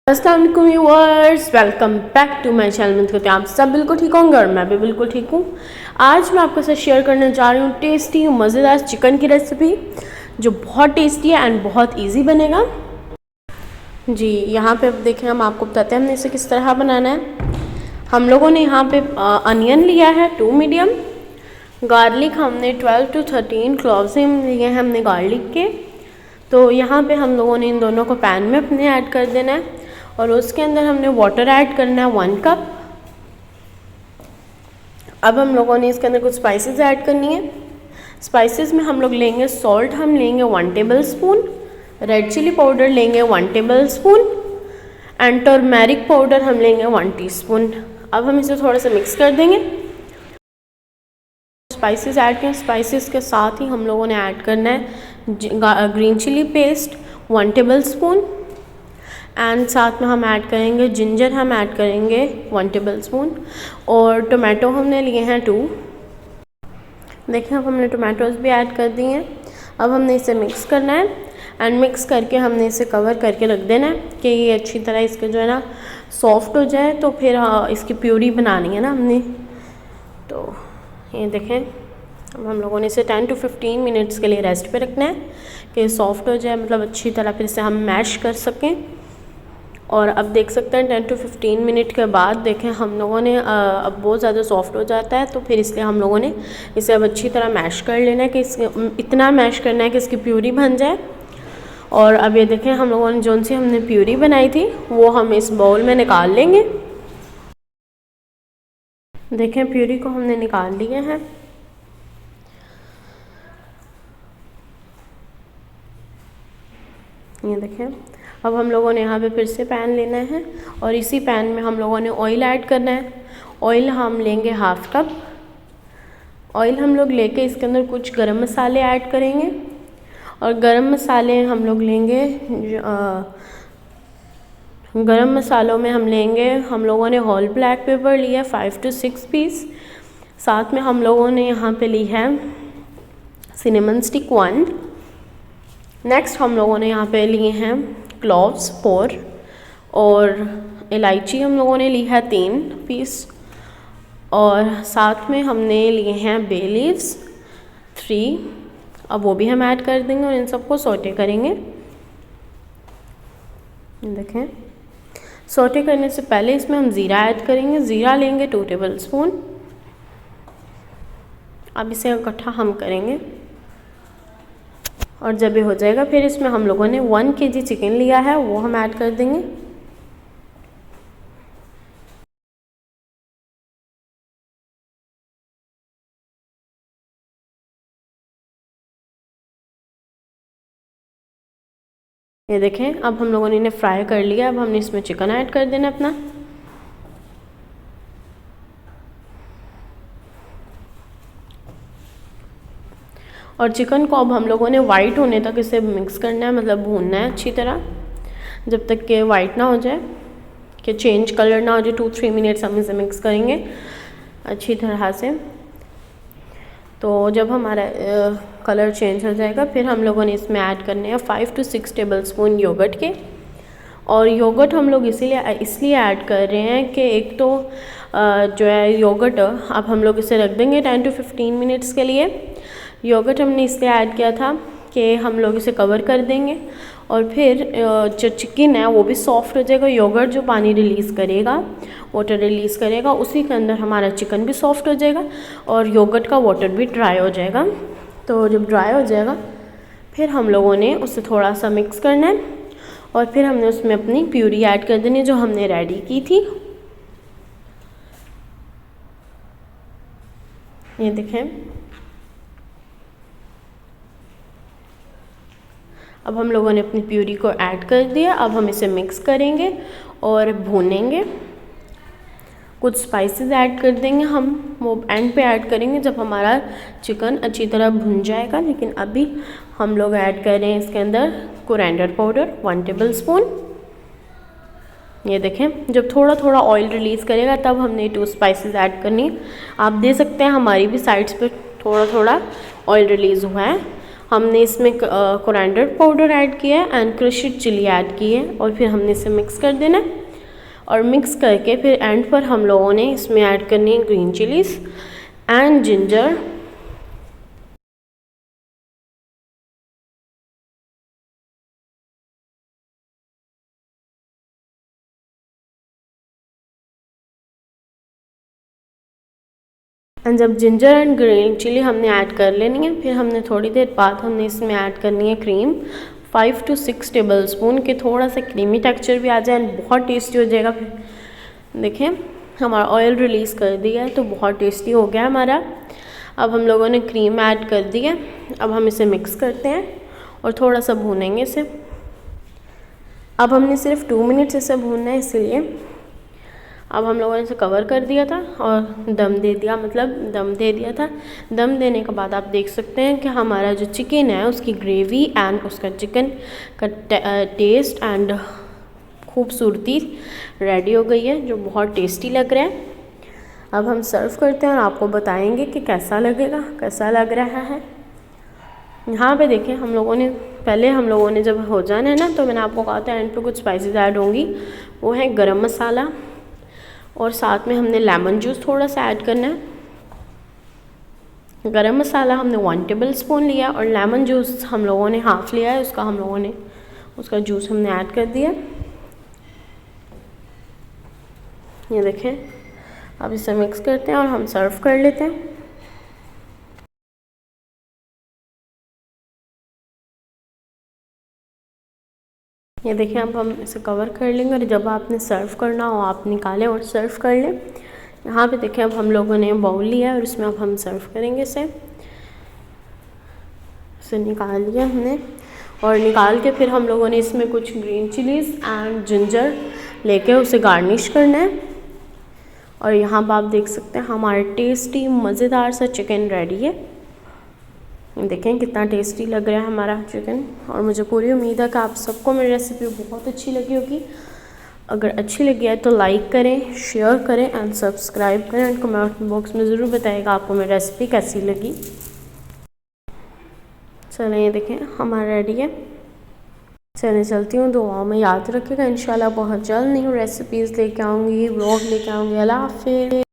अस्सलाम वालेकुम viewers, welcome back to my channel. उम्मीद करते हैं आप सब बिल्कुल ठीक होंगे और मैं भी बिल्कुल ठीक हूँ। आज मैं आपके साथ शेयर करने जा रही हूँ टेस्टी मज़ेदार चिकन की रेसिपी जो बहुत टेस्टी है एंड बहुत इजी बनेगा। जी, यहाँ पे अब देखें, हम आपको बताते हैं हमने इसे किस तरह बनाना है। हम लोगों ने यहाँ पे अनियन लिया है 2 मीडियम, गार्लिक हमने 12 to 13 क्लॉव्स लिए हैं हमने गार्लिक के। तो यहाँ पे हम लोगों ने इन दोनों को पैन में अपने ऐड कर देना है और उसके अंदर हमने वाटर ऐड करना है 1 कप। अब हम लोगों ने इसके अंदर कुछ स्पाइसेस ऐड करनी है। स्पाइसेस में हम लोग लेंगे सॉल्ट, हम लेंगे 1 tablespoon, red chilli powder लेंगे 1 tablespoon and turmeric powder हम लेंगे 1 टीस्पून। अब हम इसे थोड़ा सा मिक्स कर देंगे। स्पाइसेस ऐड करें, स्पाइसेस के साथ ही हम लोगों ने ऐड करना है green chilli paste 1 tablespoon and साथ में हम ऐड करेंगे जिंजर, हम ऐड करेंगे 1 टेबल स्पून और टोमेटो हमने लिए हैं 2। देखें, अब हमने टोमेटोज़ भी ऐड कर दिए हैं। अब हमने इसे मिक्स करना है एंड मिक्स करके हमने इसे कवर करके रख देना है कि ये अच्छी तरह इसके जो है ना सॉफ्ट हो जाए। तो फिर इसकी प्यूरी बनानी है ना हमने। तो ये देखें, अब हम लोगों ने इसे 10 to 15 मिनट्स के लिए रेस्ट पे रखना है कि सॉफ्ट हो जाए, मतलब अच्छी तरह फिर इसे हम मैश कर सकें। और अब देख सकते हैं 10 to 15 मिनट के बाद देखें हम लोगों ने अब बहुत ज़्यादा सॉफ्ट हो जाता है। तो फिर इसलिए हम लोगों ने इसे अब अच्छी तरह मैश कर लेना है कि इतना मैश करना है कि इसकी प्यूरी बन जाए। और अब ये देखें, हम लोगों ने जौन सी हमने प्यूरी बनाई थी वो हम इस बाउल में निकाल लेंगे। देखें, प्यूरी को हमने निकाल लिया है। ये देखें, अब हम लोगों ने यहाँ पे फिर से पैन लेना है और इसी पैन में हम लोगों ने ऑयल ऐड करना है। ऑयल हम लेंगे 1/2 कप। ऑयल हम लोग लेके इसके अंदर कुछ गरम मसाले ऐड करेंगे और गरम मसाले हम लोग लेंगे गरम मसालों में हम लोगों ने होल ब्लैक पेपर लिया 5 to 6 पीस। साथ में हम लोगों ने यहाँ पे ली है सिनेमन स्टिक 1। नेक्स्ट हम लोगों ने यहाँ पे लिए हैं क्लॉव्स 4 और इलायची हम लोगों ने ली है 3 पीस और साथ में हमने लिए हैं बे लीव्स 3। अब वो भी हम ऐड कर देंगे और इन सबको सौटे करेंगे। देखें, सौटे करने से पहले इसमें हम ज़ीरा ऐड करेंगे। ज़ीरा लेंगे 2 टेबल स्पून। अब इसे इकट्ठा हम करेंगे और जब ये हो जाएगा फिर इसमें हम लोगों ने 1 kg चिकन लिया है वो हम ऐड कर देंगे। ये देखें, अब हम लोगों ने इन्हें फ्राई कर लिया। अब हमने इसमें चिकन ऐड कर देना अपना। और चिकन को अब हम लोगों ने वाइट होने तक इसे मिक्स करना है, मतलब भूनना है अच्छी तरह जब तक कि वाइट ना हो जाए, कि चेंज कलर ना हो जाए। 2-3 मिनट्स हम इसे मिक्स करेंगे अच्छी तरह से। तो जब हमारा कलर चेंज हो जाएगा फिर हम लोगों ने इसमें ऐड करने हैं 5 to 6 टेबल स्पून योगर्ट के। और योगर्ट हम लोग इसलिए ऐड कर रहे हैं कि एक तो जो है योगर्ट, अब हम लोग इसे रख देंगे 10 to 15 मिनट्स के लिए। योगर्ट हमने इसलिए ऐड किया था कि हम लोग इसे कवर कर देंगे और फिर जो चिकन है वो भी सॉफ्ट हो जाएगा। योगर्ट जो पानी रिलीज़ करेगा, वाटर रिलीज़ करेगा, उसी के अंदर हमारा चिकन भी सॉफ्ट हो जाएगा और योगर्ट का वाटर भी ड्राई हो जाएगा। तो जब ड्राई हो जाएगा फिर हम लोगों ने उसे थोड़ा सा मिक्स करना है और फिर हमने उसमें अपनी प्यूरी ऐड कर देनी जो हमने रेडी की थी। ये देखें, अब हम लोगों ने अपनी प्यूरी को ऐड कर दिया। अब हम इसे मिक्स करेंगे और भूनेंगे। कुछ स्पाइसेस ऐड कर देंगे, हम वो एंड पे ऐड करेंगे जब हमारा चिकन अच्छी तरह भुन जाएगा। लेकिन अभी हम लोग ऐड कर रहे हैं इसके अंदर कोरिएंडर पाउडर 1 टेबल स्पून। ये देखें, जब थोड़ा थोड़ा ऑयल रिलीज़ करेगा तब हमने 2 स्पाइसेस ऐड करनी। आप दे सकते हैं हमारी भी साइड्स पे थोड़ा थोड़ा ऑयल रिलीज़ हुआ है हमने इसमें कोरिएंडर पाउडर ऐड किया है एंड क्रश्ड चिली ऐड की है और फिर हमने इसे मिक्स कर देना है। और मिक्स करके फिर एंड पर हम लोगों ने इसमें ऐड करनी है green chillies and ginger. And जब जिंजर एंड ग्रीन चिली हमने ऐड कर लेनी है, फिर हमने थोड़ी देर बाद हमने इसमें ऐड करनी है क्रीम 5 to 6 टेबल स्पून के, थोड़ा सा क्रीमी टेक्सचर भी आ जाए एंड बहुत टेस्टी हो जाएगा। फिर देखिए हमारा ऑयल रिलीज़ कर दिया है तो बहुत टेस्टी हो गया हमारा। अब हम लोगों ने क्रीम ऐड कर दी है, अब हम इसे मिक्स करते हैं और थोड़ा सा भूनेंगे इसे। अब हमने सिर्फ 2 मिनट्स इसे भूनना है, इसलिए अब हम लोगों ने इसे कवर कर दिया था और दम दे दिया, मतलब दम दे दिया था। दम देने के बाद आप देख सकते हैं कि हमारा जो चिकन है उसकी ग्रेवी एंड उसका चिकन का टेस्ट एंड खूबसूरती रेडी हो गई है, जो बहुत टेस्टी लग रहा है। अब हम सर्व करते हैं और आपको बताएंगे कि कैसा लगेगा, कैसा लग रहा है। यहाँ पे देखिए हम लोगों ने जब हो जाना है ना, तो मैंने आपको कहा था एंड पे कुछ स्पाइसेस ऐड होंगी, वो है गरम मसाला और साथ में हमने लेमन जूस थोड़ा सा ऐड करना है। गरम मसाला हमने 1 टेबल स्पून लिया और लेमन जूस हम लोगों ने हाफ़ लिया है, उसका जूस हमने ऐड कर दिया। ये देखें, अब इसे मिक्स करते हैं और हम सर्व कर लेते हैं। ये देखिए अब हम इसे कवर कर लेंगे और जब आपने सर्व करना हो आप निकालें और सर्व कर लें। यहाँ पे देखिए अब हम लोगों ने बाउल लिया और इसमें अब हम सर्व करेंगे इसे निकाल लिया हमने और निकाल के फिर हम लोगों ने इसमें कुछ ग्रीन चिलीज़ एंड जिंजर लेके उसे गार्निश करना है। और यहाँ पर आप देख सकते हैं हमारा टेस्टी मज़ेदार सा चिकन रेडी है। देखें कितना टेस्टी लग रहा है हमारा चिकन। और मुझे पूरी उम्मीद है कि आप सबको मेरी रेसिपी बहुत अच्छी लगी होगी। अगर अच्छी लगी है तो लाइक करें, शेयर करें एंड सब्सक्राइब करें एंड कमेंट बॉक्स में ज़रूर बताइएगा आपको मेरी रेसिपी कैसी लगी। चलें ये देखें हमारा रेडी है। चलें चलती हूँ, दुआओं में याद रखिएगा। इंशाल्लाह बहुत जल्द न्यू रेसिपीज़ लेके आऊँगी, व्लॉग लेके आऊँगी। अल्लाह हाफ़िज़।